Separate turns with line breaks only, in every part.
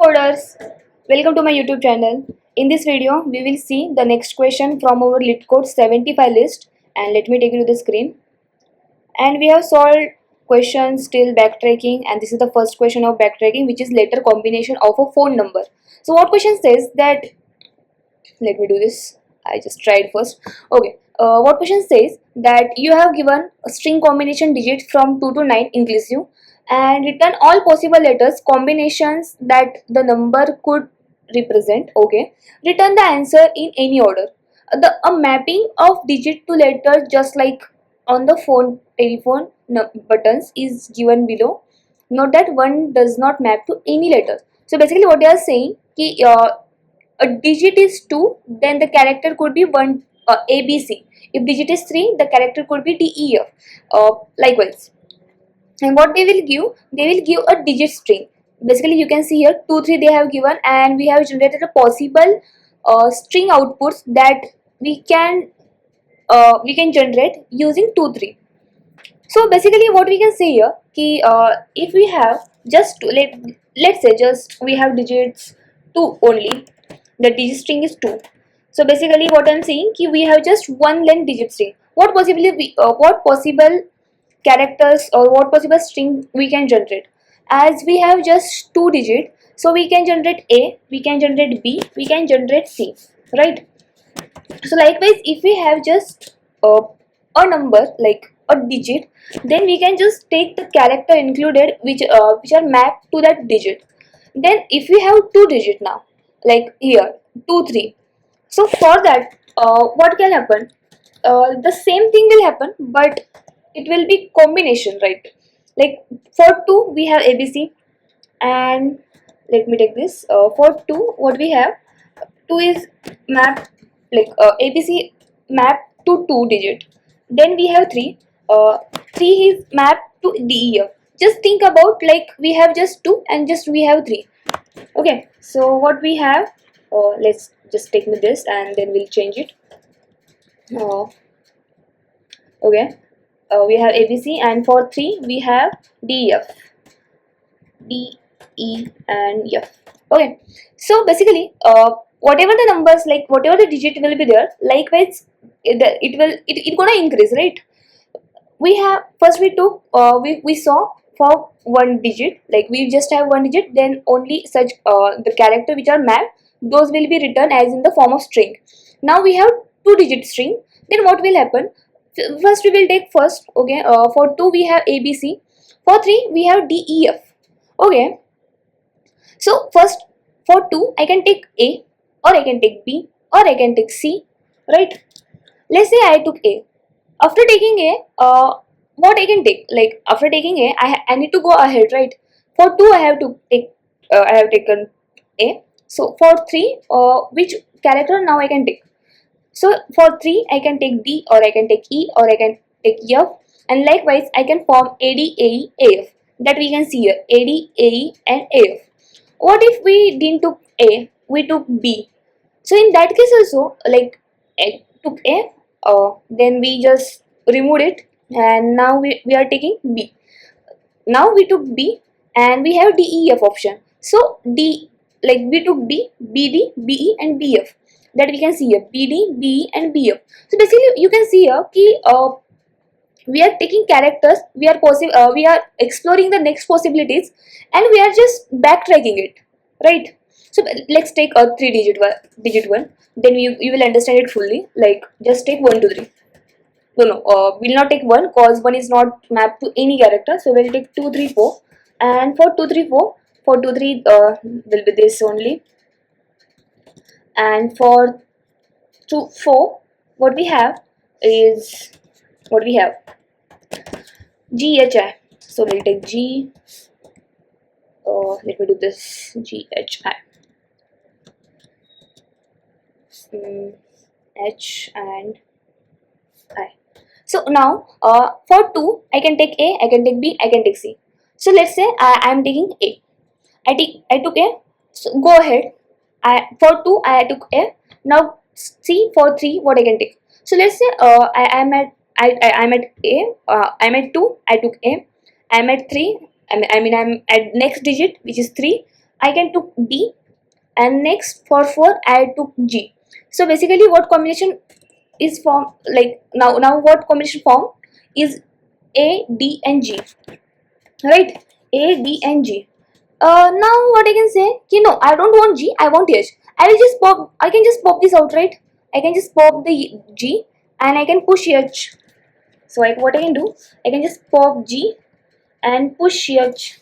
coders, welcome to my YouTube channel. In this video, we will see the next question from our LeetCode 75 list, and let me take you to the screen. And we have solved questions till backtracking, and this is the first question of backtracking, which is letter combination of a phone number. So what question says that, let me do this, I just tried first. Okay, what question says that you have given a string combination digit from 2 to 9 inclusive and return all possible letters combinations that the number could represent. Okay, return the answer in any order. A mapping of digit to letter, just like on the phone telephone buttons, is given below. Note that one does not map to any letter. So basically what they are saying ki, a digit is 2, then the character could be 1, ABC. If digit is 3, the character could be DEF. Likewise. And what they will give a digit string. Basically you can see here 2 3 they have given, and we have generated a possible string outputs that we can generate using 2 3. So basically what we can say here ki, if we have just let's say just we have digits 2 only, the digit string is 2. So basically what I'm saying ki we have just one length digit string. What possible characters or what possible string we can generate? As we have just 2 digit, so we can generate A, we can generate B, we can generate C, right? So likewise, if we have just a number like a digit, then we can just take the character included which are mapped to that digit. Then if we have 2 digit now, like here 2 3, so for that what can happen? The same thing will happen, but it will be combination, right? Like for 2 we have ABC, and let me take this. For 2 what we have, 2 is mapped like ABC mapped to 2 digit. Then we have 3. 3 is mapped to DEF. Just think about, like we have just 2 and just we have 3. Okay, so what we have, let's just take me this and then we'll change it. Okay, we have ABC, and for 3 we have DEF. D, E and F. Okay, so basically whatever the numbers, like whatever the digit will be there, likewise it gonna increase, right? We have first we took we saw for one digit, like we just have one digit, then only such the character which are mapped, those will be written as in the form of string. Now we have 2 digit string. Then what will happen? First we will take first. Okay, for 2 we have ABC, for 3 we have DEF. Okay, so first for 2 I can take A, or I can take B, or I can take C, right? Let's say I took A. After taking A, what I can take? Like after taking A, I need to go ahead, right? For 2 I have to take, I have taken A. So for 3, which character now I can take? So for 3 I can take D, or I can take E, or I can take F, and likewise I can form AD, AE, AF. That we can see here, AD, AE and AF. What if we didn't took A, we took B? So in that case also, like I took A, then we just removed it, and now we are taking B. Now we took B and we have DEF option. So D, like we took B, BD, BE and BF. That we can see here, BD, BE and BF. So basically you can see here ki, we are taking characters, we are exploring the next possibilities, and we are just backtracking it, right? So let's take a 3 digit one, then you will understand it fully. Like just take 1 2 3. No, we'll not take 1 cause 1 is not mapped to any character. So we'll take 2 3 4, and for 2 3 4, for 2 3 will be this only, and for 2 4 what we have is what we have, GHI. So we'll take G. Let me do this, GHI. H and I. So now for 2 I can take A, I can take B, I can take C. So let's say I am taking A. I took A. So go ahead. For 2 I took A. Now see for 3 what I can take. So let's say I'm at A. I'm at 2. I took A. I'm at 3. I'm at next digit, which is 3. I can took D, and next for 4 I took G. So basically what combination is formed, like now what combination form is A, D and G, right? A, D and G. Now what I can say, no, I don't want G, I want H. I can just pop this out, right? I can just pop the G and I can push H. So like what I can do, I can just pop G and push H.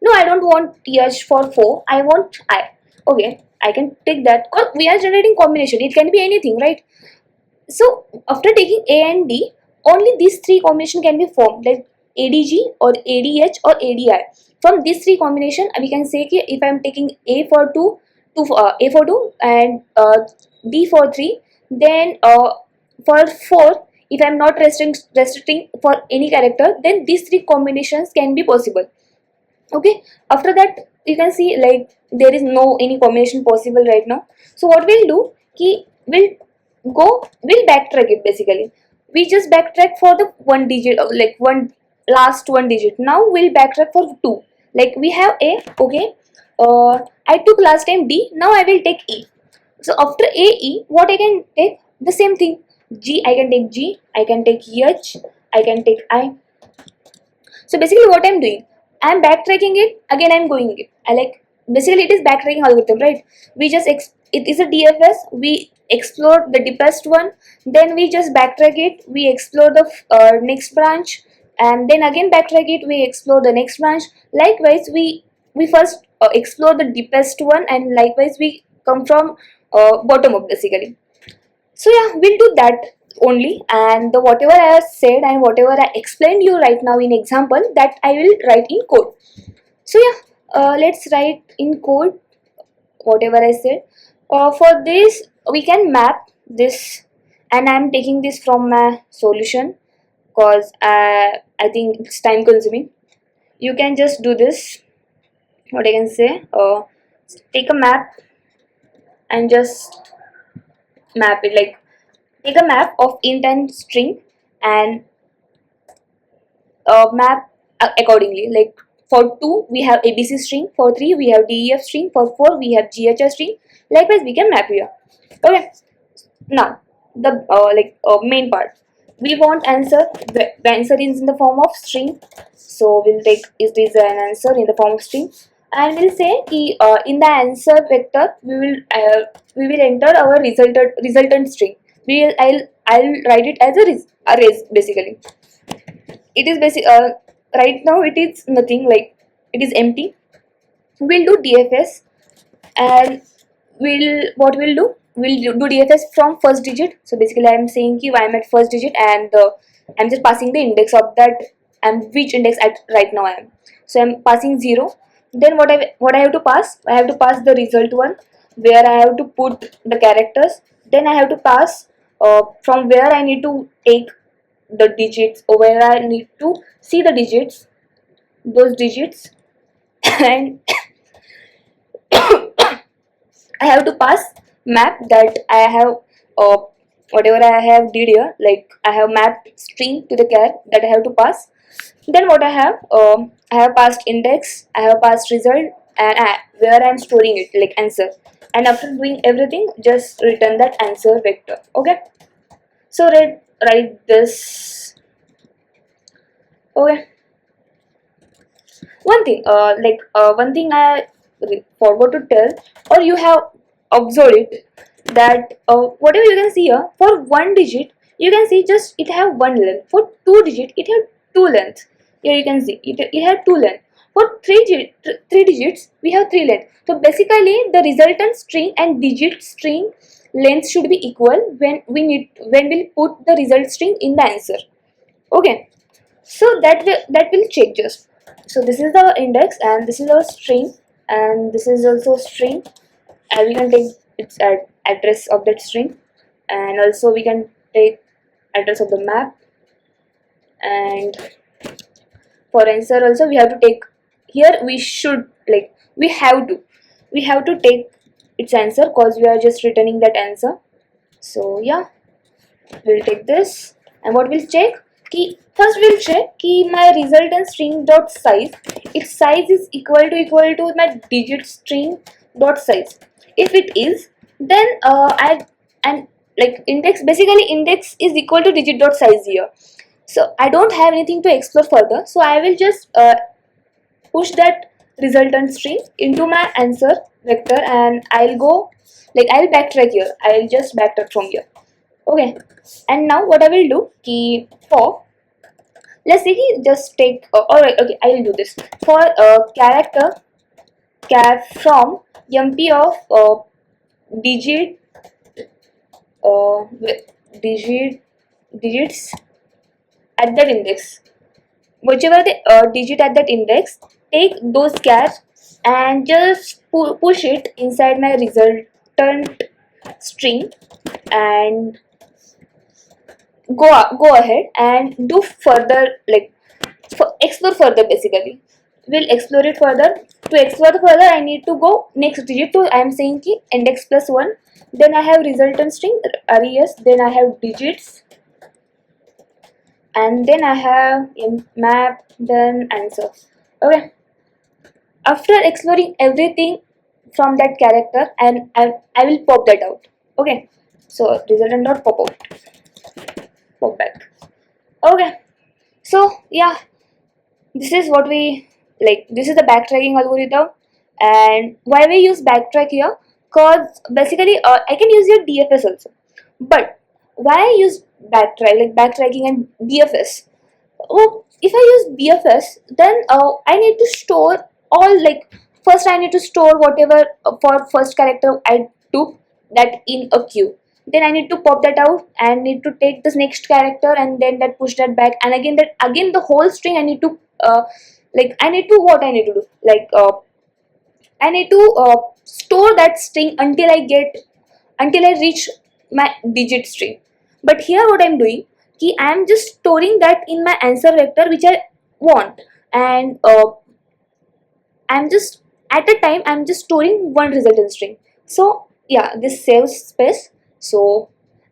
No, I don't want H for 4, I want I. Okay, I can take that, because we are generating combination, it can be anything, right? So after taking A and D, only these three combination can be formed, like ADG or ADH or ADI. From these three combination, we can say कि if I am taking A for 2, A for 2 and D for 3, then for 4, if I am not restricting for any character, then these three combinations can be possible. Okay, after that you can see like there is no any combination possible right now. So what we'll do, we'll backtrack it. Basically we just backtrack for the one digit, like one last one digit. Now we'll backtrack for 2, like we have A. Okay, I took last time D, now I will take E. So after A, E, what I can take, the same thing. G, I can take G, I can take H, I can take I. So basically what I'm doing, I'm backtracking it, again I'm going it. I like, basically it is backtracking algorithm, right? We just, it is a DFS, we explore the deepest one, then we just backtrack it, we explore the next branch, and then again backtrack it, we explore the next branch. Likewise, we first explore the deepest one, and likewise we come from bottom up basically. So yeah, we'll do that only, and the whatever I have said and whatever I explained you right now in example, that I will write in code. So yeah, let's write in code whatever I said. For this we can map this, and I'm taking this from my solution because I think it's time consuming. You can just do this. What I can say, take a map and just map it, like take a map of int and string and map accordingly. Like for 2 we have ABC string, for 3 we have DEF string, for 4 we have GHR string. Likewise we can map here. Okay, now the main part, we want answer. The answer is in the form of string, so we'll take, is this an answer in the form of string, and we'll say in the answer vector we will enter our resultant string. I'll write it as a arrays basically. It is basic, right now it is nothing, like it is empty. We'll do DFS, and we'll do DFS from first digit. So basically I'm saying ki I'm at first digit, and I'm just passing the index of that, and which index at right now I am. So I'm passing 0. Then what I have to pass, I have to pass the result one, where I have to put the characters. Then I have to pass from where I need to take the digits, or where I need to see the digits, those digits. And I have to pass map that I have, uh, whatever I have did here, like I have mapped string to the char that I have to pass. Then what I have passed index, I have passed result, and where I am storing it, like answer. And after doing everything, just return that answer vector. Okay, so write this. Okay, one thing I forgot to tell, or you have observed it, that whatever you can see here, for one digit you can see just it have one length, for two digit it have two lengths. Here you can see it had two length. For three digits we have three length. So basically the resultant string and digit string length should be equal when we'll put the result string in the answer. Okay, so that will check just. So this is the index, and this is our string, and this is also string, and we can take its address of that string, and also we can take address of the map. And for answer also we have to take, here we should, like we have to take its answer, because we are just returning that answer. So yeah, we'll take this, and what we'll check, कि first we'll check कि my resultant string dot size, its size is equal to my digit string dot size. If it is, then and like index, basically index is equal to digit dot size here. So I don't have anything to explore further, so I will just push that resultant string into my answer vector, and I'll go, like I'll backtrack here, I'll just backtrack from here. Okay, and now what I will do, key for, let's say just take alright, okay, I will do this for character char from mp of digit uh, digit digits at that index, whichever the digit at that index, take those chars and just push it inside my resultant string, and go ahead and do further, like explore further. Basically we'll explore it further. To explore further, I need to go next digit to, I am saying ki index plus 1, then I have resultant string res, then I have digits, and then I have map, then answer. Okay, after exploring everything from that character, and I will pop that out. Okay, so resultant dot pop out, pop back. Okay, so yeah, this is what we, like this is the backtracking algorithm. And why we use backtrack here, because basically I can use your DFS also, but why I use backtracking and BFS. Oh, if I use BFS, then I need to store all, like first I need to store whatever for first character I took that in a queue. Then I need to pop that out and need to take this next character and then that push that back, and again the whole string I need to I need to, what I need to do, I need to store that string until I reach my digit string. But here what I'm doing, I am just storing that in my answer vector which I want, and I'm just, at a time I'm just storing one resultant string. So yeah, this saves space. So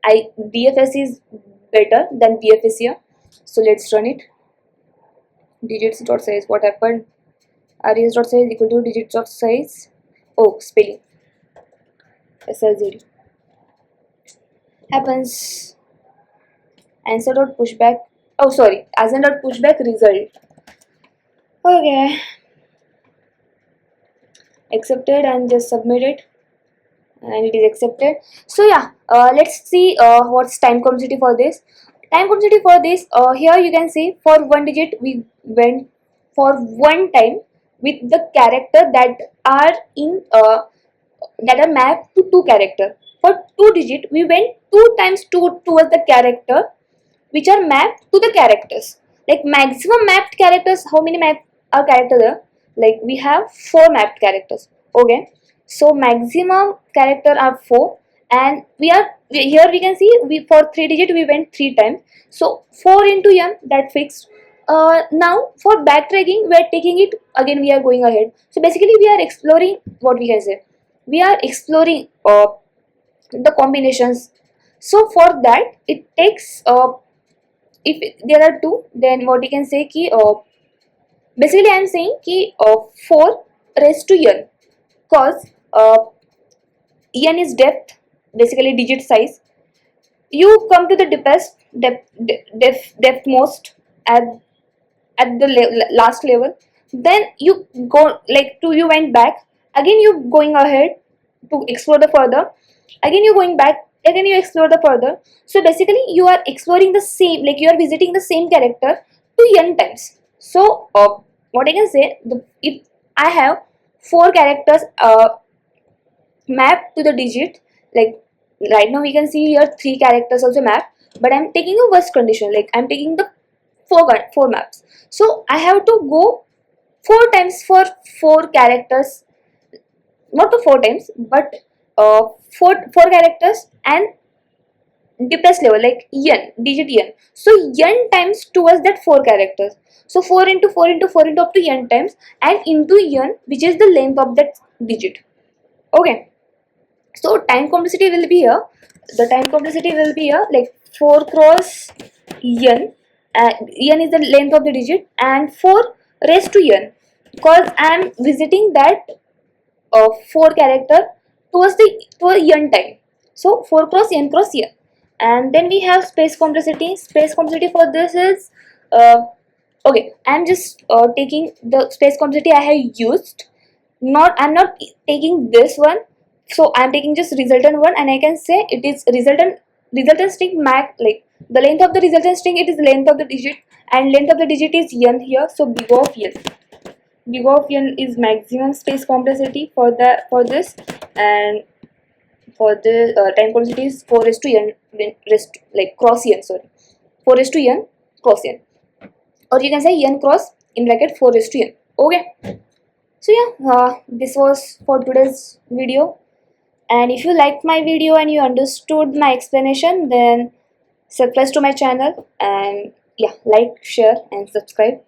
DFS is better than BFS here. So let's run it. Digits dot size, what happened? Res dot size equal to digits dot size. Oh, spelling. SLZD happens. Answer dot pushback. Oh, sorry. Answer dot pushback result. Okay. Accepted and just submit it, and it is accepted. So yeah, let's see what's time complexity for this. Time complexity for this, here you can see for one digit we went for one time with the character that are in that are mapped to two character. For two digit we went two times towards the character which are mapped to the characters. Like maximum mapped characters, how many mapped are character there? Like we have four mapped characters. Okay, so maximum character are four, and here we can see we, for three digit we went three times. So 4 into m, that fixed. Now for backtracking we are taking it again, we are going ahead. So basically we are exploring, what we can say, we are exploring the combinations. So for that it takes if there are two, then what you can say ki basically I am saying ki 4 raised to n, cause n is depth, basically digit size. You come to the depth most at the last level, then you go, like to, you went back, again you going ahead to explore the further, again you going back, again you explore the further. So basically you are exploring the same, like you are visiting the same character to n times. So what I can say, if I have four characters mapped to the digit, like right now we can see here three characters also mapped, but I'm taking a worst condition, like I'm taking the four maps. So I have to go four times for four characters, not to four times, but four characters and deepest level, like n, digit n. So n times towards that four characters. So 4 into 4 into 4 into up to n times, and into n, which is the length of that digit. Okay. So time complexity will be here. The time complexity will be here, like 4 cross n n is the length of the digit, and 4 raised to n, because I am visiting that 4 character towards n time. So 4 cross n. And then we have space complexity. Space complexity for this is okay. I'm just taking the space complexity I have used. I'm not taking this one. So I'm taking just resultant one, and I can say it is resultant string max, like the length of the resultant string, it is length of the digit, and length of the digit is n here. So big of n. Big of n is maximum space complexity for this, and for the time complexity is 4 raised to n like cross n, sorry, 4 raised to n cross n, or you can say n cross in bracket 4 raised to n. Okay, so yeah, this was for today's video. And if you liked my video and you understood my explanation, then subscribe to my channel, and yeah, like, share and subscribe.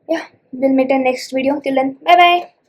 Yeah, we'll meet in next video. Till then, bye bye.